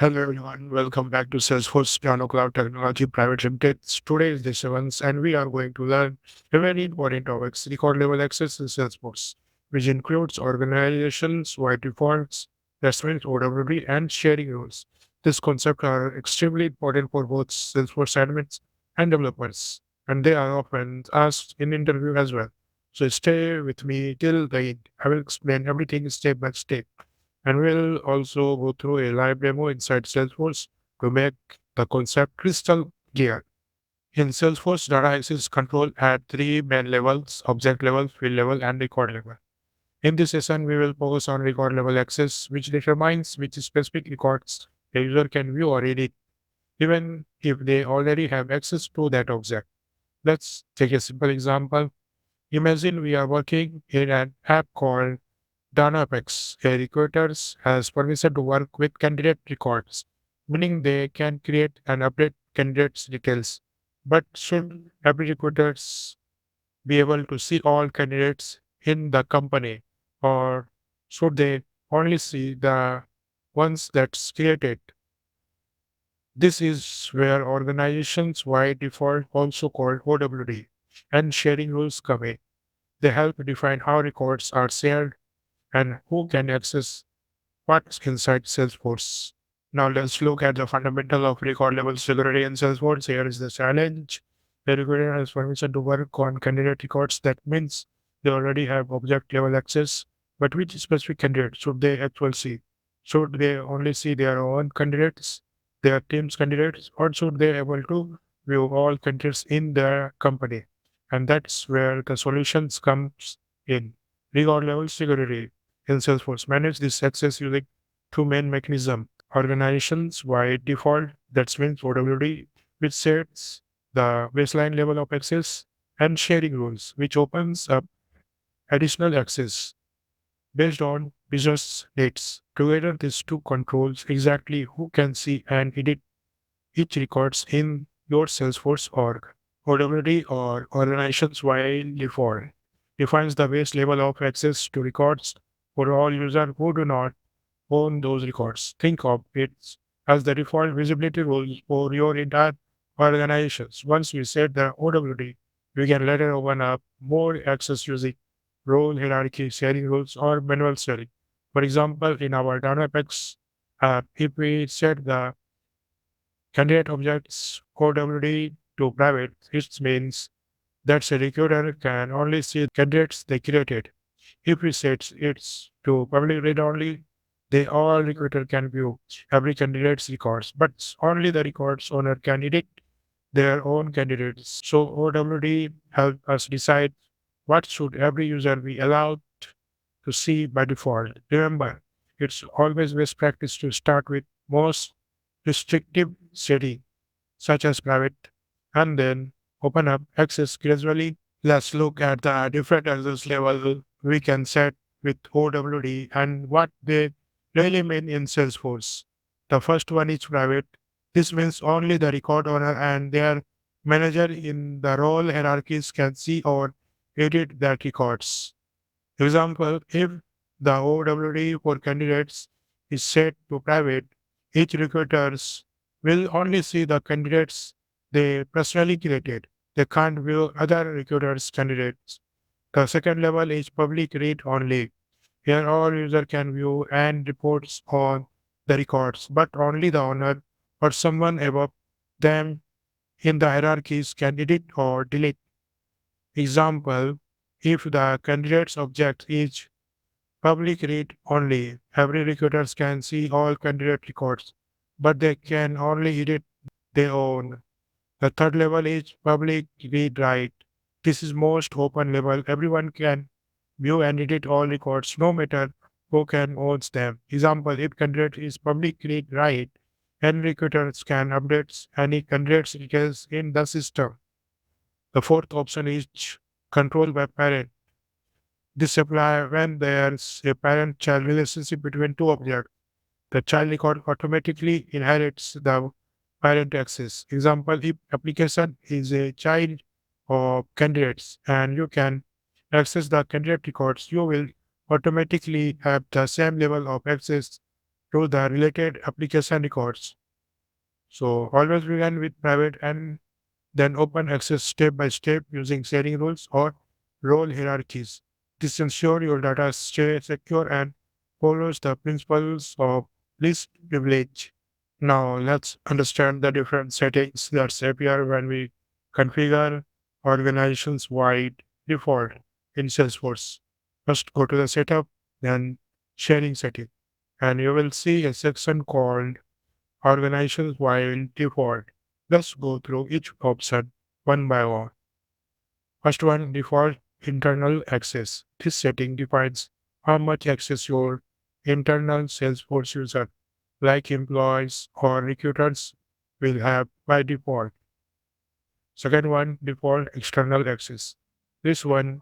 Hello everyone, welcome back to Salesforce Piano Cloud Technology Private Limited. Today is the 7th and we are going to learn a very important topic, record level access in Salesforce, which includes organizations, wide defaults, restraints, OWD, and sharing rules. These concepts are extremely important for both Salesforce admins and developers, and they are often asked in interview as well. So stay with me till the end. I will explain everything step by step. And we'll also go through a live demo inside Salesforce to make the concept crystal clear. In Salesforce, data access control at three main levels: object level, field level, and record level. In this session, we will focus on record level access, which determines which specific records a user can view or edit, even if they already have access to that object. Let's take a simple example. Imagine we are working in an app called Danapex. A recruiter has permission to work with candidate records, meaning they can create and update candidates' details. But should every recruiter be able to see all candidates in the company, or should they only see the ones that's created? This is where organizations by default, also called OWD, and sharing rules come in. They help define how records are shared and who can access what's inside Salesforce. Now let's look at the fundamental of record level security in Salesforce. Here is the challenge. The recruiter has permission to work on candidate records. That means they already have object level access. But which specific candidate should they actually see? Should they only see their own candidates, their team's candidates, or should they able to view all candidates in their company? And that's where the solutions comes in. Record level security in Salesforce manage this access using two main mechanisms. Organizations by default, that means OWD, which sets the baseline level of access, and sharing rules, which opens up additional access based on business needs. Together, these two controls exactly who can see and edit each records in your Salesforce org. OWD, or organizations by default, defines the base level of access to records for all users who do not own those records. Think of it as the default visibility rule for your entire organizations. Once we set the OWD, we can later open up more access using role hierarchy, sharing rules, or manual sharing. For example, in our Dynamics app, if we set the candidate objects OWD to private, it means that a recruiter can only see candidates they created. If we set it to public read only, they all recruiter can view every candidate's records, but only the records owner can edit their own candidates. So OWD help us decide what should every user be allowed to see by default. Remember, it's always best practice to start with most restrictive setting, such as private, and then open up access gradually. Let's look at the different access level we can set with OWD and what they really mean in Salesforce. The first one is private. This means only the record owner and their manager in the role hierarchies can see or edit that records. Example, if the OWD for candidates is set to private, each recruiters will only see the candidates they personally created. They can't view other recruiters' candidates. The second level is public read only. Here all user can view and reports on the records, but only the owner or someone above them in the hierarchies can edit or delete. Example, if the candidate's object is public read only, every recruiter can see all candidate records, but they can only edit their own. The third level is public read write. This is most open level. Everyone can view and edit all records, no matter who can owns them. Example, if candidate is public read write, any recruiters can update any candidate's details in the system. The fourth option is control by parent. This applies when there's a parent-child relationship between two objects. The child record automatically inherits the parent access. Example, if application is a child of candidates and you can access the candidate records, you will automatically have the same level of access to the related application records. So always begin with private and then open access step by step using sharing rules or role hierarchies. This ensures your data stays secure and follows the principles of least privilege. Now let's understand the different settings that appear when we configure organizations wide default in Salesforce. First go to the setup, then sharing setting, and you will see a section called organizations wide default. Let's go through each option one by one. First one, default internal access. This setting defines how much access your internal Salesforce user, like employees or recruiters, will have by default. Second one, default external access. This one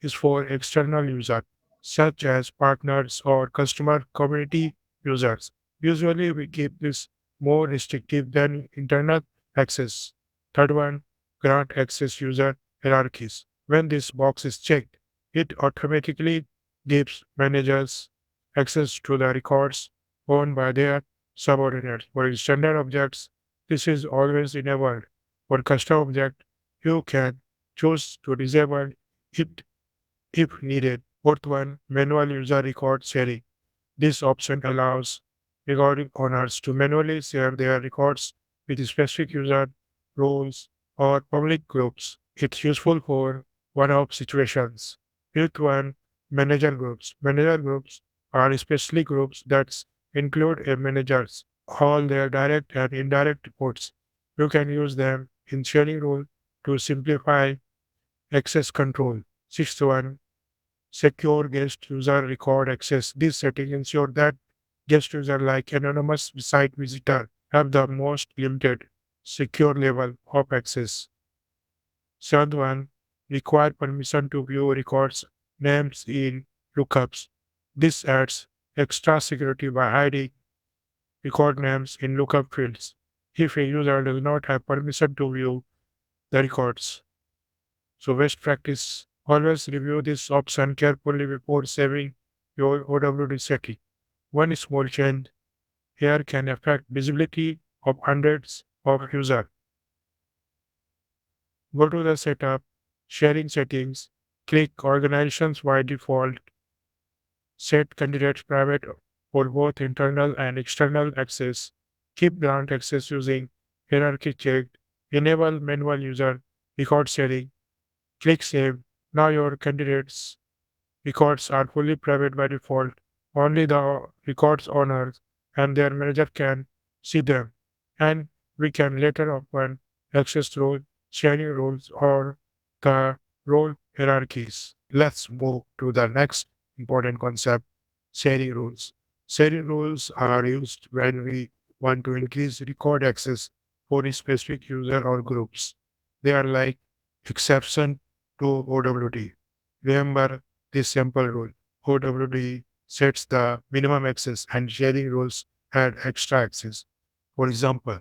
is for external users, such as partners or customer community users. Usually, we keep this more restrictive than internal access. Third one, grant access user hierarchies. When this box is checked, it automatically gives managers access to the records owned by their subordinates. For standard objects, this is always enabled. For custom object, you can choose to disable it if needed. Fourth one, manual user record sharing. This option allows recording owners to manually share their records with specific user roles or public groups. It's useful for one-off situations. Fifth one, manager groups. Manager groups are especially groups that include a manager's all their direct and indirect reports. You can use them in sharing rule to simplify access control. Sixth one, secure guest user record access. This setting ensures that guest user like anonymous site visitor have the most limited secure level of access. Seventh one, require permission to view records names in lookups. This adds extra security by hiding record names in lookup fields. If a user does not have permission to view the records, so best practice, always review this option carefully before saving your OWD setting. One small change here can affect visibility of hundreds of users. Go to the setup, sharing settings, click organizations by default, set candidates private for both internal and external access, keep grant access using hierarchy checked, enable manual user record sharing, click save. Now your candidates records are fully private by default. Only the records owners and their manager can see them. And we can later open access role, sharing rules, or the role hierarchies. Let's move to the next important concept, sharing rules. Sharing rules are used when we want to increase record access for a specific user or groups. They are like exception to OWD. Remember this simple rule. OWD sets the minimum access and sharing rules add extra access. For example,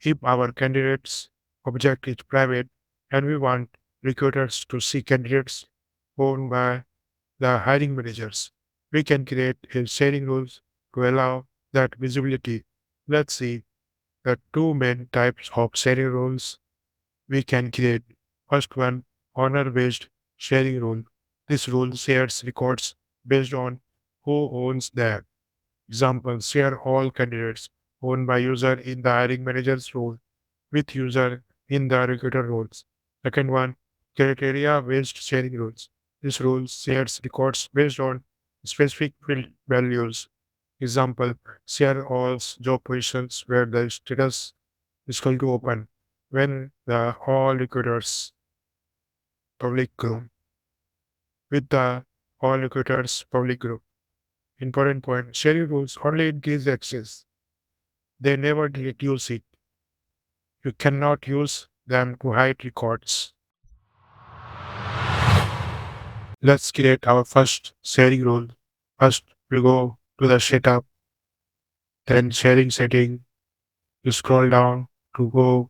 if our candidate's object is private and we want recruiters to see candidates owned by the hiring managers, we can create a sharing rules to allow that visibility. Let's see the two main types of sharing rules we can create. First one, honor-based sharing rule. This rule shares records based on who owns them. Example, share all candidates owned by user in the hiring manager's role with user in the recruiter roles. Second one, criteria-based sharing rules. This rule shares records based on specific field values. Example, share all job positions where the status is going to open when the all recruiters public group with the all recruiters public group. Important point, sharing rules only increase access. They never reduce it. You cannot use them to hide records. Let's create our first sharing rule. First, we go to the setup, then sharing setting. You scroll down to go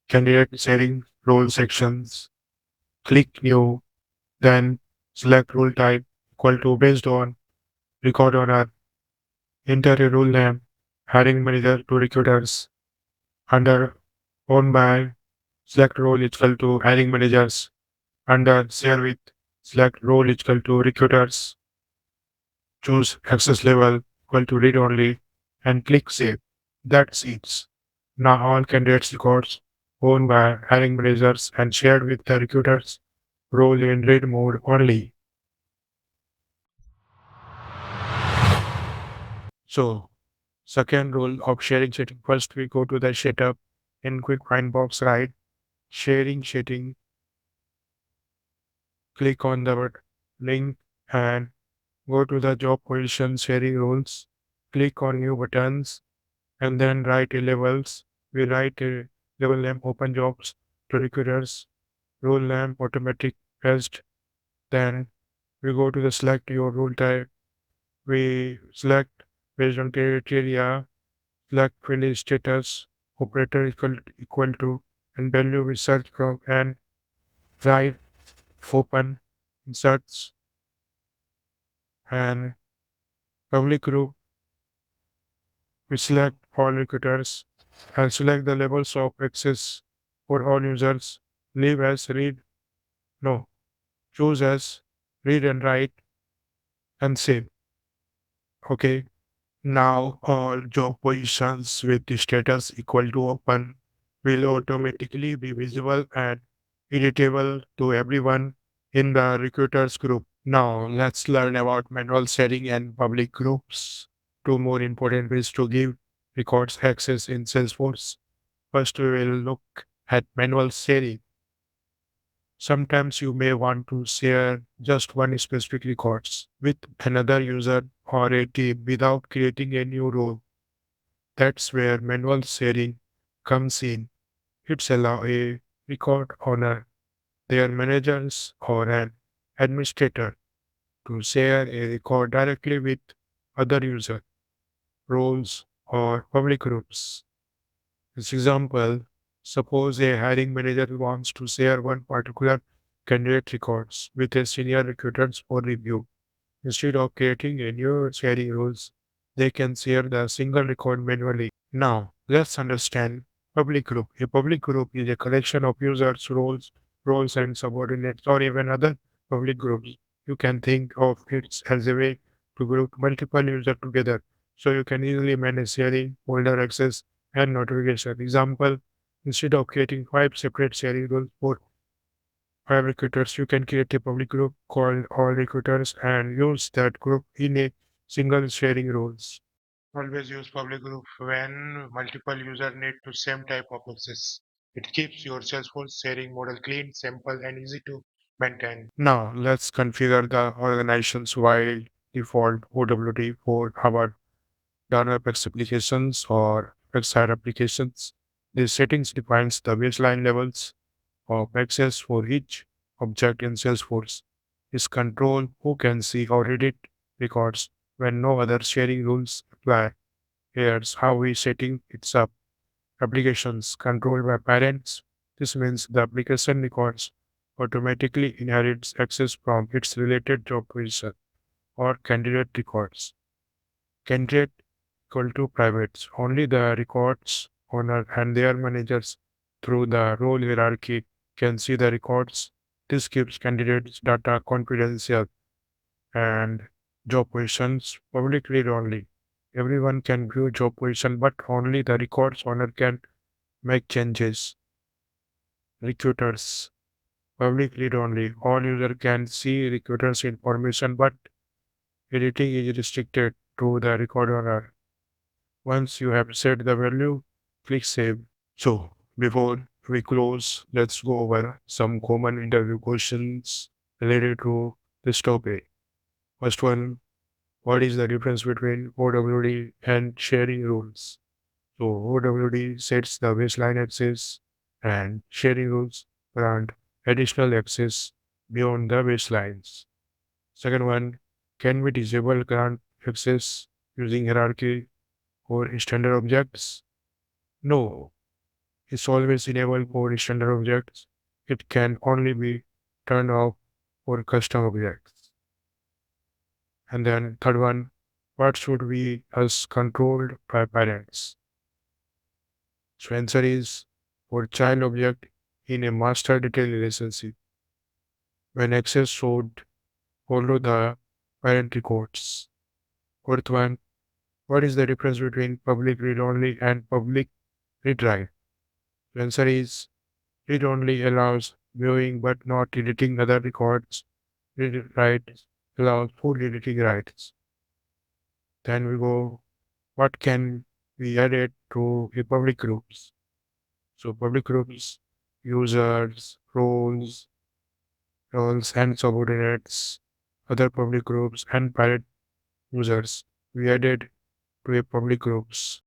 candidate sharing role sections. Click new, then select rule type equal to based on record owner. Enter a role name, hiring manager to recruiters. Under owned by, select role equal to hiring managers. Under share with, select role equal to recruiters. Choose access level equal to read only and click save. That's it. Now all candidates records owned by hiring managers and shared with the recruiters roll in read mode only. So second rule of sharing setting. First we go to the setup in quick find box right. Sharing setting. Click on the link and go to the job position sharing rules. Click on new buttons and then write a levels. We write a level name open jobs to recruiters, role name automatic test. Then we go to the select your role type. We select based on criteria, select finish status, operator equal to, and value we search from and write open inserts and public group. We select all recruiters and select the levels of access for all users. Leave as read, no, choose as read and write and save. Okay. Now all job positions with the status equal to open will automatically be visible and editable to everyone in the recruiters group. Now let's learn about manual sharing and public groups. Two more important ways to give records access in Salesforce. First, we will look at manual sharing. Sometimes you may want to share just one specific records with another user or a team without creating a new role. That's where manual sharing comes in. It's allow a record owner, their managers, or an administrator to share a record directly with other user roles or public groups. This example, suppose a hiring manager wants to share one particular candidate records with a senior recruiters for review. Instead of creating a new sharing rules, they can share the single record manually. Now, let's understand public group. A public group is a collection of users, roles and subordinates, or even other public groups. You can think of it as a way to group multiple users together, so you can easily manage sharing, folder access, and notification. Example, instead of creating five separate sharing rules for five recruiters, you can create a public group called all recruiters and use that group in a single sharing rules. Always use public group when multiple users need to same type of access. It keeps your Salesforce sharing model clean, simple, and easy to maintain. Now let's configure the organization's wide default OWD for our Dynamics applications or website applications. These settings defines the baseline levels of access for each object in Salesforce. Is control who can see or edit records when no other sharing rules apply. Here's how we setting it up. Applications controlled by parents. This means the application records automatically inherits access from its related job position or candidate records. Candidate equal to privates. Only the records owner and their managers through the role hierarchy can see the records. This keeps candidates data confidential and job positions public read only. Everyone can view job position, but only the records owner can make changes. Recruiters public read only. All user can see recruiters information, but editing is restricted to the record owner. Once you have set the value, click save. So before we close, let's go over some common interview questions related to this topic. First one, what is the difference between OWD and sharing rules? So OWD sets the baseline access and sharing rules grant additional access beyond the baselines. Second one, can we disable grant access using hierarchy or standard objects? No, it's always enabled for standard objects. It can only be turned off for custom objects. And then third one, What should be as controlled by parents? So answer is for child object in a master detail relationship. When access should follow the parent records. Fourth one, what is the difference between public read only and public read write? The answer is read only allows viewing but not editing other records. Read write allows full editing rights. Then we go, what can be added to a public groups? So public groups, users, roles and subordinates, other public groups and private users. We added to a public groups.